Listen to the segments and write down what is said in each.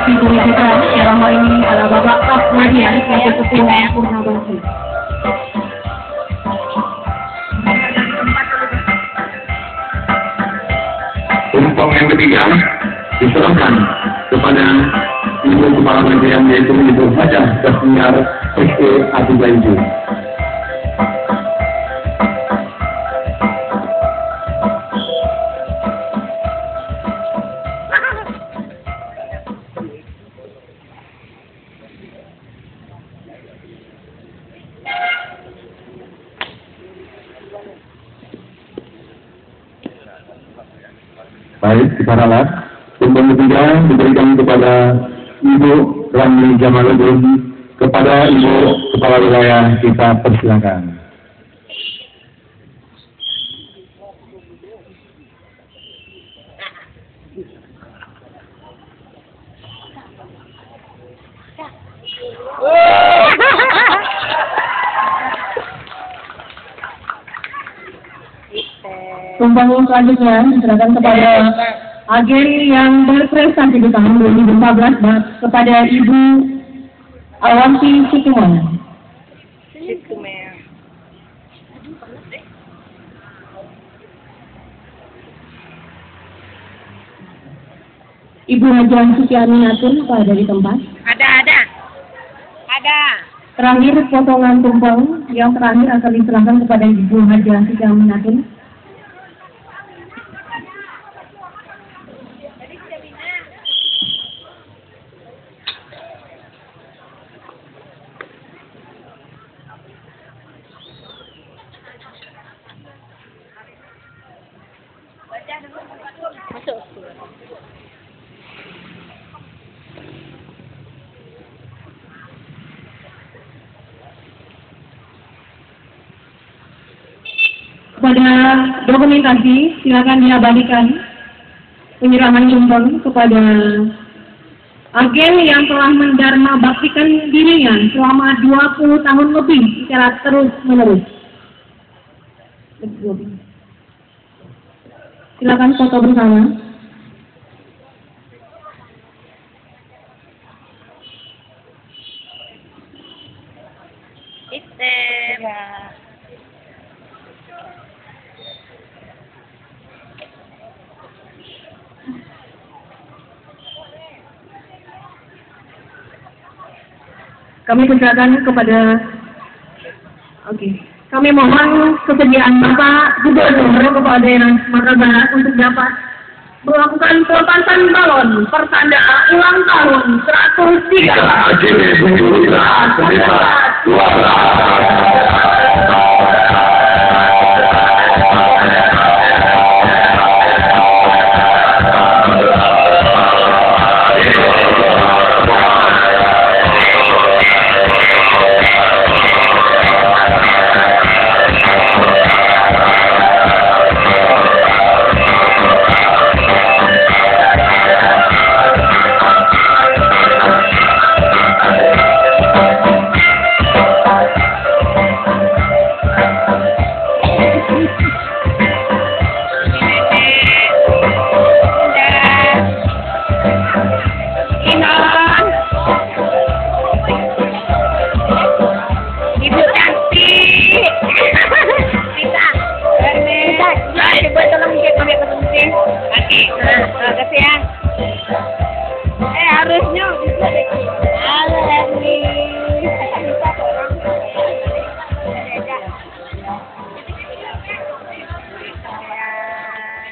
Ibu kita dalam hal ini adalah Bapak Ahmadian sebagai Ketua Purnabakti. Tumpeng yang ketiga diserahkan kepada Ibu Kepala Bagian yaitu Ibu Hajah Kasmiar ST Atubaiju. Baik, kita ralat. Tumpeng ketiga diberikan kepada Ibu Ramli Jamaluddin. Kepada Ibu Kepala Wilayah kita persilakan. Tumpeng selanjutnya diserahkan kepada agen yang berprestasi di tahun 2014 kepada Ibu Awanti Situmon. Ibu Hajah Sukiaminatun pada di tempat. Ada. Terakhir potongan tumpeng yang terakhir akan diserahkan kepada Ibu Hajah Sukiaminatun. Masuk. Kepada dokumentasi, silakan diabadikan penyerahan tumpeng kepada agen yang telah mendarma baktikan dirinya selama 20 tahun lebih secara terus-menerus. Silakan foto bersama. Kami persilakan kepada kami mohon kesediaan Bapak Gubernur Kepala Daerah Sumatera Barat untuk dapat melakukan pelepasan balon pertanda ulang tahun 103.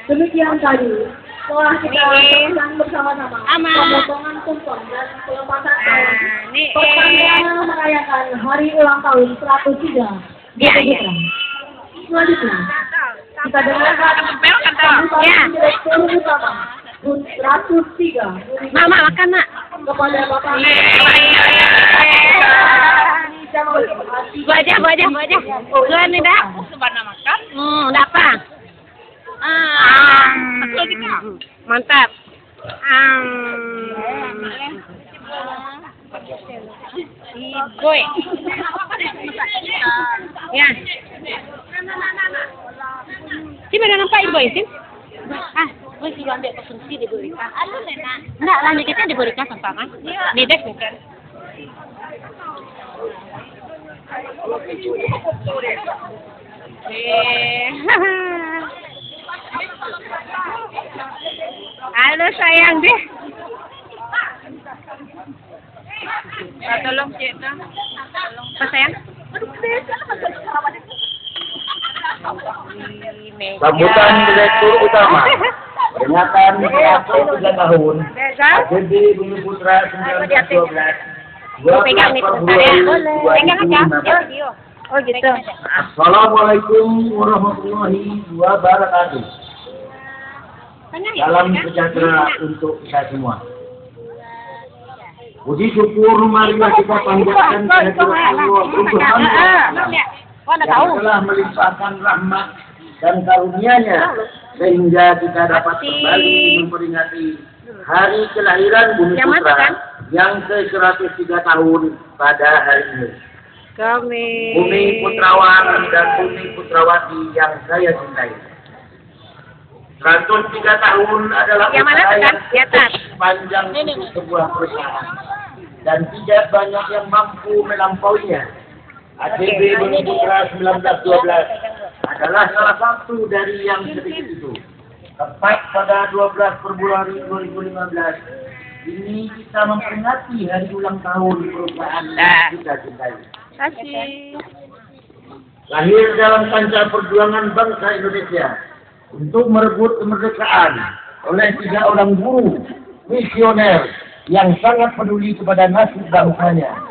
Demikian tadi setelah kita lakukan bersama-sama pemotongan tumpeng dan pelepasan balon pertanda merayakan hari ulang tahun 103 GPGPRA. Selanjutnya kita dengarkan Direktur Utama 103 Mama makan nak kepada Bapak Wajah. Bukan ni dah. Sebenarnya makan. Dah apa? Mantap. Boy. Ya. Sini ada nampak boy sini. Gue suruh ambil konsumsi diberikan. Aduh, Lena. Enggak, lanjut kita diberikan sama. Iya. Nidek bukan. Halo sayang deh. Tolong cek dah. Apa sayang? Sambutan Direktur Utama. Peringatan ke 3 tahun. ACB Bumi Putra 1912. Pegang nih sebentar ya. Pegang aja. Yo. Oh gitu. Assalamualaikum warahmatullahi wabarakatuh. Salam sejahtera untuk kita semua. Puji syukur marilah kita panjatkan kehadiran Allah untuk hamba yang telah melimpahkan rahmat dan karunia-Nya sehingga kita dapat kembali memperingati hari kelahiran Bumi Putra yang ke-103 tahun pada hari ini. Bumi Putrawan dan Bumi Putrawati yang saya cintai. 103 tahun adalah usaha yang panjang untuk sebuah perusahaan dan tidak banyak yang mampu melampauinya. ACB Bumi Putra 1912 adalah salah satu dari yang sedikit itu. Tepat pada 12 Februari 2015 ini kita memperingati hari ulang tahun perusahaan yang kita cintai. Lahir dalam kancah perjuangan bangsa Indonesia untuk merebut kemerdekaan oleh 3 orang guru misioner yang sangat peduli kepada nasib bangsanya.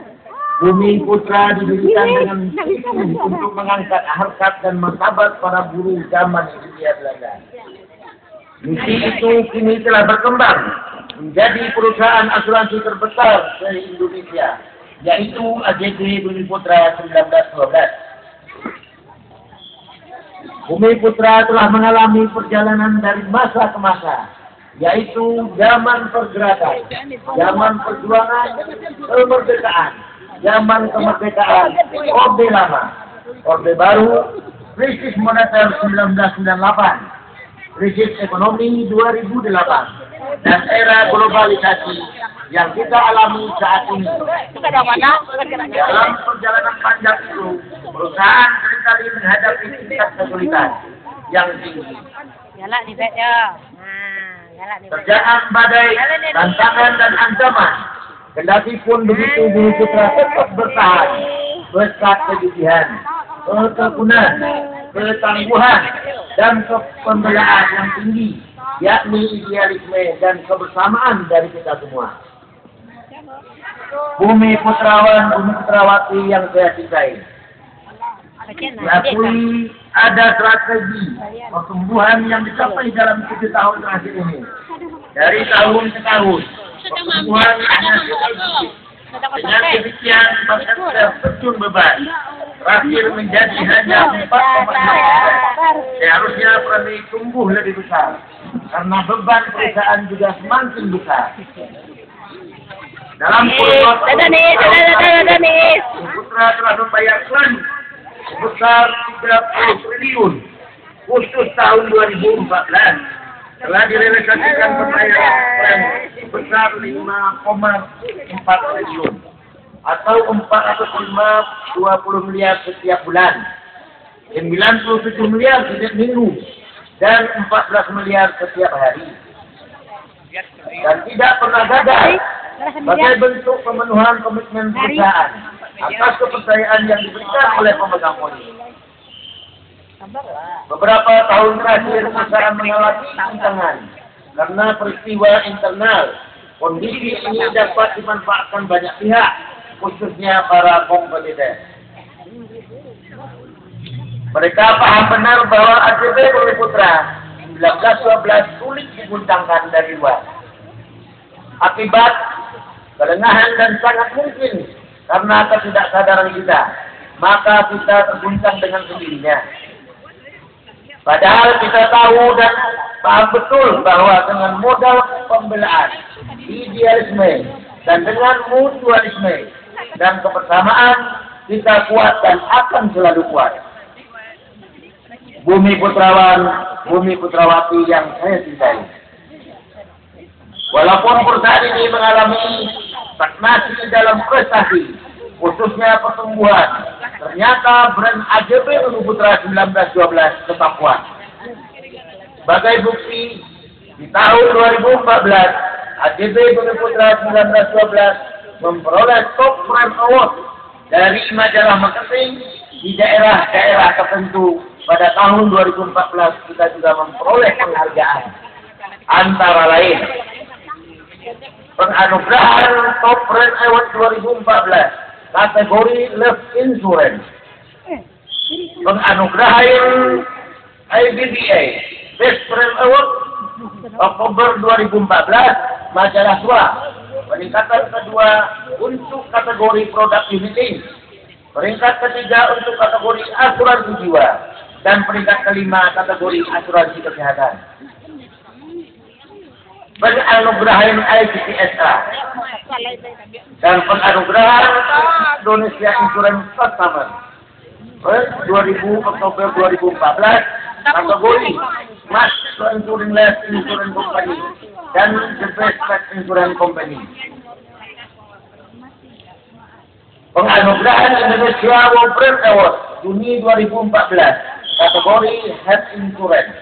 Bumi Putra didirikan dengan visi untuk mengangkat harkat dan martabat para guru zaman Hindia Belanda. Misi itu kini telah berkembang menjadi perusahaan asuransi terbesar di Indonesia, yaitu ACB Bumi Putra 1912. Bumi Putra telah mengalami perjalanan dari masa ke masa, yaitu zaman pergerakan, zaman perjuangan, kemerdekaan, zaman kemerdekaan, Orde Lama, Orde Baru, krisis moneter 1998, krisis ekonomi 2008, dan era globalisasi yang kita alami saat ini. Dalam perjalanan panjang itu, perusahaan seringkali menghadapi tingkat kesulitan yang tinggi. Terjangan badai, tantangan dan ancaman. Kendati pun begitu, Bumi Putra tetap bertahan, berkat kegigihan, ketekunan, ketangguhan, dan kepembelaan yang tinggi, yakni idealisme dan kebersamaan dari kita semua. Bumi Putrawan, Bumi Putrawati yang saya cintai. Diakui ada strategi pertumbuhan yang dicapai dalam 7 tahun terakhir ini. Dari tahun ke tahun, pertumbuhan hanya sedikit. Dengan demikian, bahkan terjun beban terakhir menjadi hanya 4,6%. Seharusnya Premi tumbuh lebih besar, karena beban perusahaan juga semakin besar. Dalam kurun waktu Putra telah membayar klaim sebesar 30 triliun khusus tahun 2014. Telah direalisasikan pembayaran klaim sebesar 5,4 triliun atau 420 miliar setiap bulan, 97 miliar setiap minggu, dan 14 miliar setiap hari. Dan tidak pernah gagal sebagai bentuk pemenuhan komitmen perusahaan atas kepercayaan yang diberikan oleh pemegang polis. Beberapa tahun terakhir perusahaan mengalami tantangan karena peristiwa internal. Kondisi ini dapat dimanfaatkan banyak pihak, khususnya para kompetitor. Mereka paham benar bahwa ACB Bumi Putra 1912 sulit diguncangkan dari luar. Akibat kelengahan dan sangat mungkin karena ketidaksadaran kita, maka kita terguncang dengan sendirinya. Padahal kita tahu dan paham betul bahwa dengan modal pembelaan, idealisme, dan dengan mutualisme dan kebersamaan, kita kuat dan akan selalu kuat. Bumi Putrawan, Bumi Putrawati yang saya cintai. Walaupun perusahaan ini mengalami stagnasi dalam prestasi, khususnya pertumbuhan, ternyata brand AJB Bumi Putra 1912 tetap kuat. Sebagai bukti, di tahun 2014, AJB Bumi Putra 1912 memperoleh Top Brand Award dari majalah marketing di daerah-daerah tertentu. Pada tahun 2014 kita juga memperoleh penghargaan. Antara lain, penganugerahan Top Brand Award 2014 kategori Life Insurance, penganugerahan IBBA Best Brand Award Oktober 2014 majalah Tua, peningkatan kedua untuk kategori produk unity, peringkat ketiga untuk kategori asuransi jiwa, dan peringkat kelima kategori asuransi kesehatan. Penganugerahan ICCSA dan penganugerahan Indonesia Insurance Customer 2000 Oktober 2014 kategori Master Insurance Life Insurance Company dan The Best Pet Insurance Company. Penganugerahan Indonesia World Brand Award Juni 2014 kategori Health Insurance.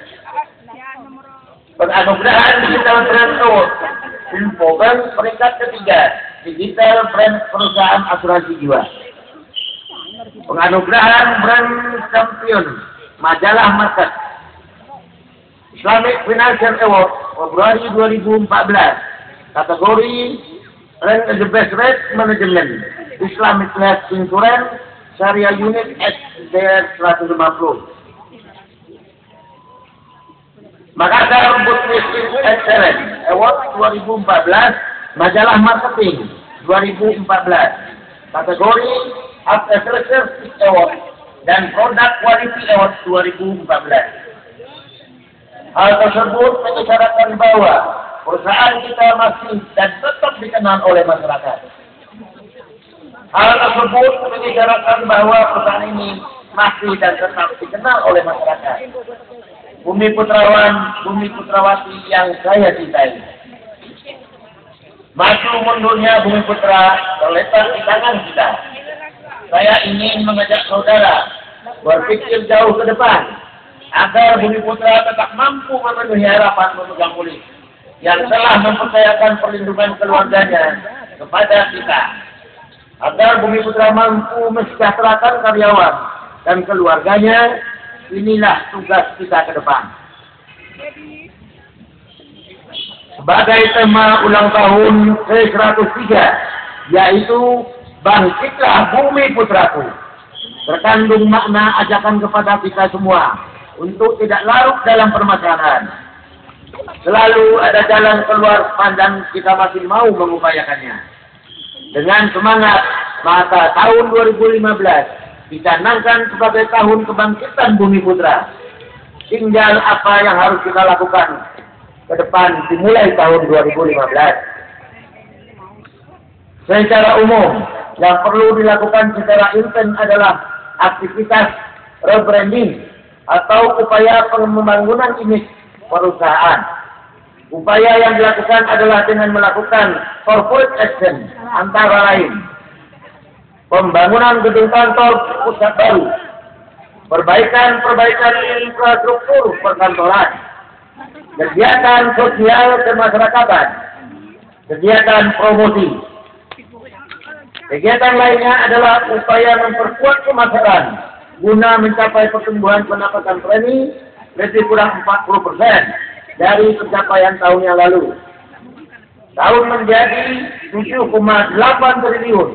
Penganugerahan Digital Brand Award Infobank peringkat ketiga Digital Brand Perusahaan Asuransi Jiwa. Penganugerahan Brand Champion majalah Market Islamic Financial Award Februari 2014 kategori Rank the Best Rate Management Islamic Life Insurance Syariah Unit SDR 150. Makassar Business Excellence Award 2014 majalah Marketing 2014 kategori After Research Award dan Product Quality Award 2014. Hal tersebut mengisyaratkan bahwa perusahaan kita masih dan tetap dikenal oleh masyarakat. Hal tersebut mengisyaratkan bahwa perusahaan ini masih dan tetap dikenal oleh masyarakat. Bumi Putrawan, Bumi Putrawati yang saya cintai. Maju mundurnya Bumi Putra terletak di tangan kita. Saya ingin mengajak saudara berpikir jauh ke depan agar Bumi Putra tetap mampu memenuhi harapan pemegang polis yang telah mempercayakan perlindungan keluarganya kepada kita. Agar Bumi Putra mampu mensejahterakan karyawan dan keluarganya, inilah tugas kita ke depan. Sebagai tema ulang tahun ke-103, yaitu Bangkitlah Bumi Putraku, terkandung makna ajakan kepada kita semua untuk tidak larut dalam permasalahan. Selalu ada jalan keluar sepanjang kita masih mau mengupayakannya. Dengan semangat, maka tahun 2015 dicanangkan sebagai tahun kebangkitan Bumi Putra. Tinggal apa yang harus kita lakukan ke depan dimulai tahun 2015. Secara umum, yang perlu dilakukan secara intens adalah aktivitas rebranding atau upaya pembangunan image perusahaan. Upaya yang dilakukan adalah dengan melakukan corporate action, antara lain pembangunan gedung kantor pusat baru, perbaikan infrastruktur perkantoran, kegiatan sosial kemasyarakatan, kegiatan promosi. Kegiatan lainnya adalah upaya memperkuat pemasaran guna mencapai pertumbuhan pendapatan premi lebih kurang 40% dari pencapaian tahun yang lalu. Tahun menjadi 7,8 triliun.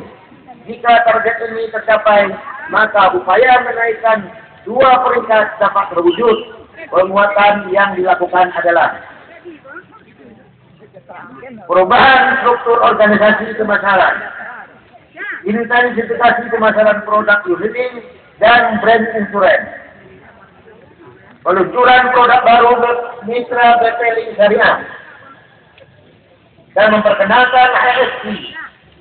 Jika target ini tercapai, maka upaya menaikkan 2 peringkat dapat terwujud. Penguatan yang dilakukan adalah perubahan struktur organisasi pemasaran, intensifikasi pemasaran produk unity dan brand insurance, peluncuran produk baru mitra BPLI Syariah, dan memperkenalkan HSI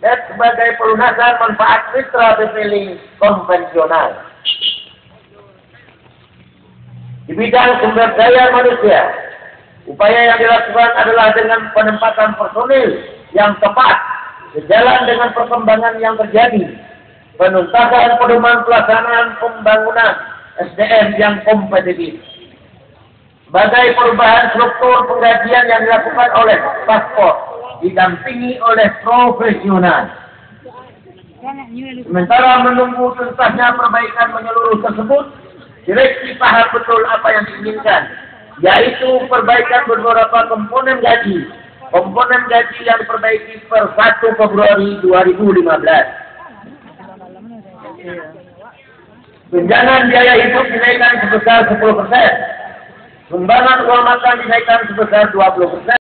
dan sebagai pelunasan manfaat mitra BPLI konvensional. Di bidang sumber daya manusia, Upaya yang dilakukan adalah dengan penempatan personil yang tepat, sejalan dengan perkembangan yang terjadi, penuntasan pedoman pelaksanaan pembangunan SDM yang kompetitif. Sebagai perubahan struktur penggajian yang dilakukan oleh paspor, didampingi oleh profesional. Sementara menunggu tuntasnya perbaikan menyeluruh tersebut, direksi paham betul apa yang diinginkan, yaitu perbaikan beberapa komponen gaji. Komponen gaji yang diperbaiki per 1 Februari 2015. Tunjangan biaya hidup dinaikkan sebesar 10%. Sumbangan uang makan dinaikkan sebesar 20%.